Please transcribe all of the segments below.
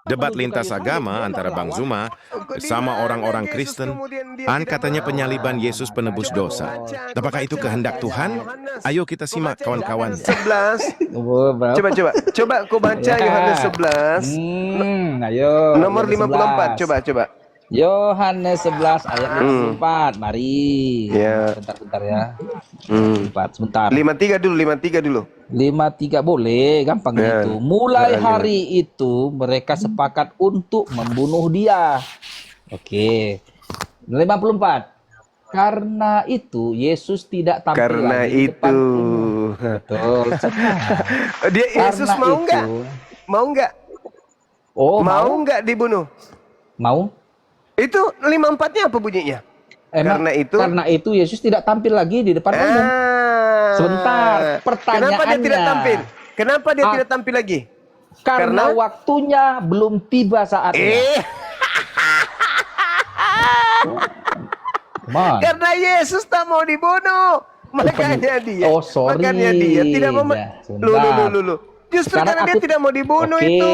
debat lintas agama antara Bang Zuma bersama orang-orang Kristen, katanya penyaliban Yesus penebus dosa. Apakah itu kehendak Tuhan? Ayo kita simak kawan-kawan. 11. Coba kau baca Yohanes 11. Ayo. Nomor 54. Coba. Yohanes 11 ayat 54. Mari. Ya. Bentar ya. 4 sebentar. 53 dulu. 53 boleh, gampang Ya. itu. Mulai hari itu mereka sepakat untuk membunuh dia. Oke. 54. Karena itu Yesus tidak tampil Karena lagi di depan itu. umum. Betul. Dia Yesus Karena mau itu- nggak? Oh, Mau nggak dibunuh? Mau? Itu 54-nya apa bunyinya? Karena itu Yesus tidak tampil lagi di depan umum. Sebentar, Kenapa dia tidak pertanyaannya. tampil? Kenapa dia tidak tampil lagi? Karena waktunya belum tiba saatnya. Come on. Karena Yesus tak mau dibunuh. Makanya dia. Oh, sorry. Makanya dia tidak mau. Ya, sebentar. Lu. Justru Sekarang karena dia aku- tidak mau dibunuh Oke. itu.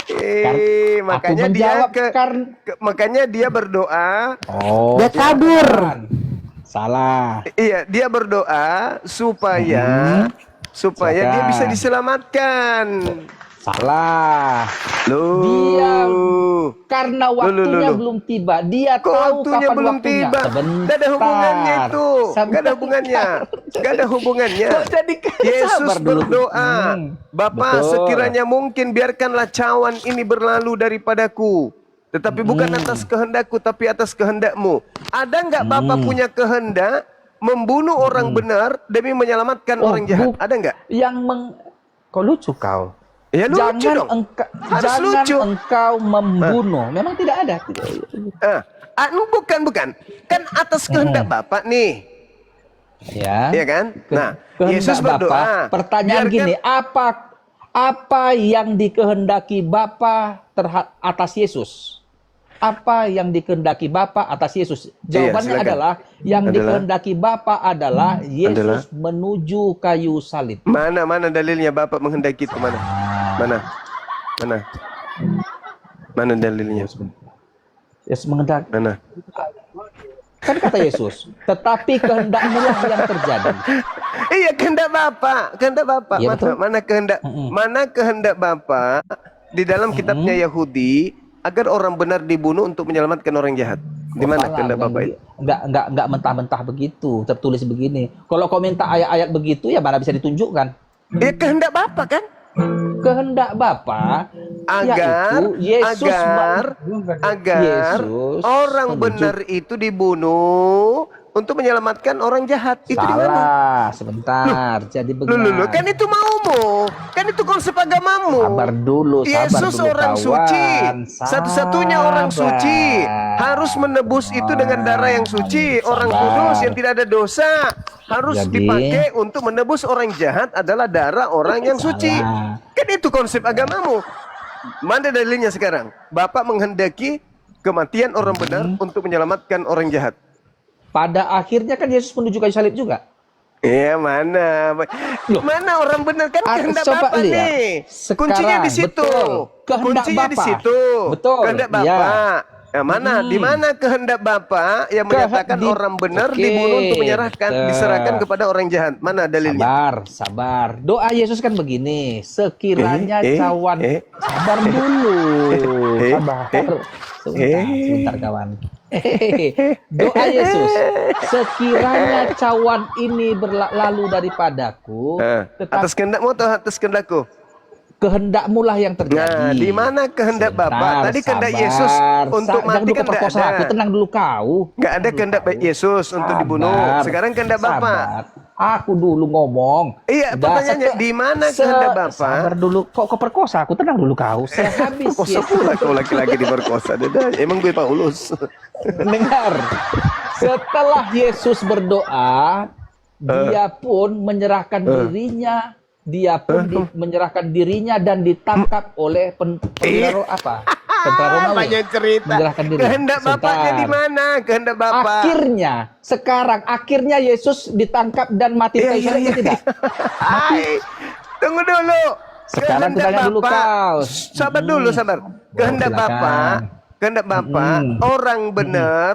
aku Makanya dia menjawab makanya dia berdoa. Oh, Dia kabur. Salah. Iya, dia berdoa supaya dia Silakan. bisa diselamatkan. Salah. Loh. Dia karena waktunya belum tiba. Dia Kok tahu waktunya kapan belum waktunya. tiba? Sebentar. Gak ada hubungannya itu. Gak ada Sebentar. hubungannya. Gak ada hubungannya. Kok jadi Yesus sabar dulu. berdoa, Bapa, Betul. sekiranya mungkin biarkanlah cawan ini berlalu daripadaku. Tetapi bukan atas kehendakku, tapi atas kehendakmu. Ada nggak Bapa punya kehendak membunuh orang benar demi menyelamatkan Oh, orang jahat? Ada nggak? Kok lucu kau? Ya lucu dong. Harus lucu. Engkau membunuh. Memang tidak ada. Bukan. Kan atas kehendak Bapa nih. Ya. Iya kan? Nah, Kehendak Yesus berdoa. Bapa. Pertanyaan biarkan- gini, apa yang dikehendaki Bapa atas Yesus? Apa yang dikehendaki Bapa atas Yesus? Jawabannya silakan. adalah yang dikehendaki Bapa adalah Yesus menuju kayu salib. Mana dalilnya Bapak menghendaki itu mana? Mana dalilnya? Yesus menghendaki. Mana? Kan kata Yesus, tetapi kehendakmu lah yang terjadi. Iya, kehendak Bapak. Iya, betul. Mana kehendak Bapak di dalam kitabnya Yahudi agar orang benar dibunuh untuk menyelamatkan orang jahat. Di mana kehendak Bapak itu? Enggak mentah-mentah begitu, tertulis begini. Kalau kau minta ayat-ayat begitu ya mana bisa ditunjukkan? Ya kehendak Bapak kan? Kehendak Bapa Agar yaitu agar Yesus orang benar itu dibunuh untuk menyelamatkan orang jahat. Itu di mana? salah. Sebentar. Jadi begini. Loh, kan itu maumu. Kan itu konsep agamamu. Sabar dulu, Yesus orang suci, satu-satunya orang suci, harus menebus itu dengan darah yang suci. Orang kudus yang tidak ada dosa harus dipakai untuk menebus orang jahat adalah darah orang yang suci. Kan itu konsep agamamu. Mana dalilnya sekarang? Bapak menghendaki kematian orang benar untuk menyelamatkan orang jahat. Pada akhirnya kan Yesus menuju kayu salib juga. Iya, mana? Mana orang benar kan kehendak coba Bapak lihat. nih. Sekarang, Kuncinya di situ. betul. Kehendak Kuncinya di Bapa. situ. Betul. Kehendak Iya. Bapak. Nah, mana? Di mana kehendak Bapak yang menyatakan orang benar dibunuh untuk diserahkan kepada orang jahat? Mana dalilnya? Sabar. Doa Yesus kan begini, sekiranya cawan sabar dulu. Sebentar kawan. Doa Yesus, sekiranya cawan ini berlalu daripadaku, Atas kehendakmu atau atas kehendakku? kehendakmu lah yang terjadi. Nah, di mana kehendak Bapak? Tadi kehendak Yesus untuk mati kan tidak perkosa ada. aku, tenang dulu kau. Nggak ada kehendak Yesus untuk dibunuh. Sekarang kehendak Bapak. Aku dulu ngomong. Iya, pertanyaannya di mana kehendak Bapak? Sabar dulu. Kok perkosa aku, tenang dulu kau. Sehabis Perkosa pula kau laki-laki diperkosa. Emang gue Paulus. Dengar. Setelah Yesus berdoa, dia pun menyerahkan dirinya. Dia pun menyerahkan dirinya dan ditangkap oleh tentara Romawi. Banyak cerita. Menyerahkan diri. Kehendak Bapaknya di mana? Kehendak Bapak. Akhirnya Yesus ditangkap dan mati kayu salib tidak? Hai, tunggu dulu. Sekarang Kehendak kita tanya dulu Bapak. kau. Sabar dulu, sabar. Kehendak silakan. Bapak, kehendak Bapak, orang benar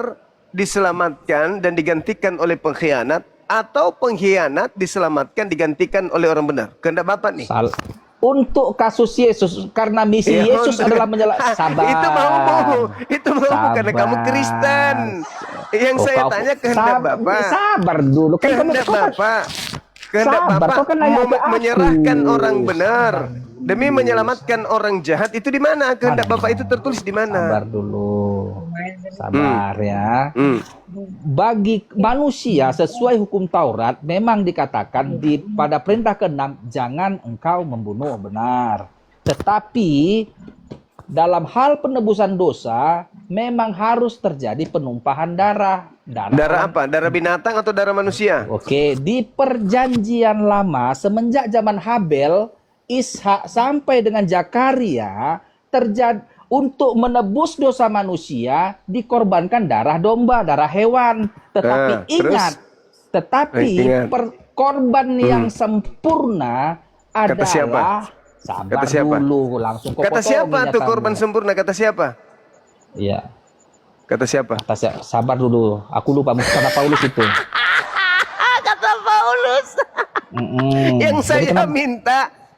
diselamatkan dan digantikan oleh pengkhianat, atau pengkhianat diselamatkan digantikan oleh orang benar. Kehendak Bapak nih. Untuk kasus Yesus, karena misi Ya, Yesus untuk- adalah sabar. Itu mau karena kamu Kristen. Yang Oh, saya kau- tanya kehendak Bapak. Sabar dulu. Kan Kehendak kau kan- Bapak. Kehendak Sabar, Bapak kau kan nanya ke aku. menyerahkan orang benar demi menyelamatkan orang jahat, itu di mana? Kehendak Bapak itu tertulis di Sabar mana? dulu. Sabar ya. Hmm. Bagi manusia sesuai hukum Taurat memang dikatakan pada perintah ke-6 jangan engkau membunuh, benar. Tetapi dalam hal penebusan dosa memang harus terjadi penumpahan darah. Darah apa? Darah binatang atau darah manusia? Oke, di perjanjian lama semenjak zaman Habel, Ishak sampai dengan Zakaria terjadi untuk menebus dosa manusia dikorbankan darah domba, darah hewan. Tetapi ingat, Ingat. korban yang sempurna Kata siapa? adalah sabar Kata siapa? dulu, langsung kau Kata potong siapa tuh ingatanmu. korban sempurna? Kata siapa? Iya, Kata siapa? sabar dulu. Aku lupa kata Paulus itu. Kata Paulus.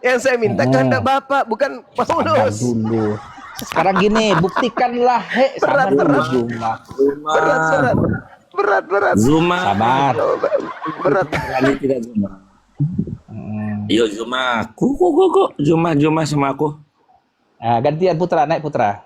Yang saya minta kehendak Bapak, bukan Sabar Paulus. dulu. Sekarang gini, buktikanlah. Sabar dulu, Zuma. Berat. Zuma. Sabar. Berat. Kali tidak Zuma. Yo Zuma. Ku. Zuma sama aku. Gantian Putra, naik Putra.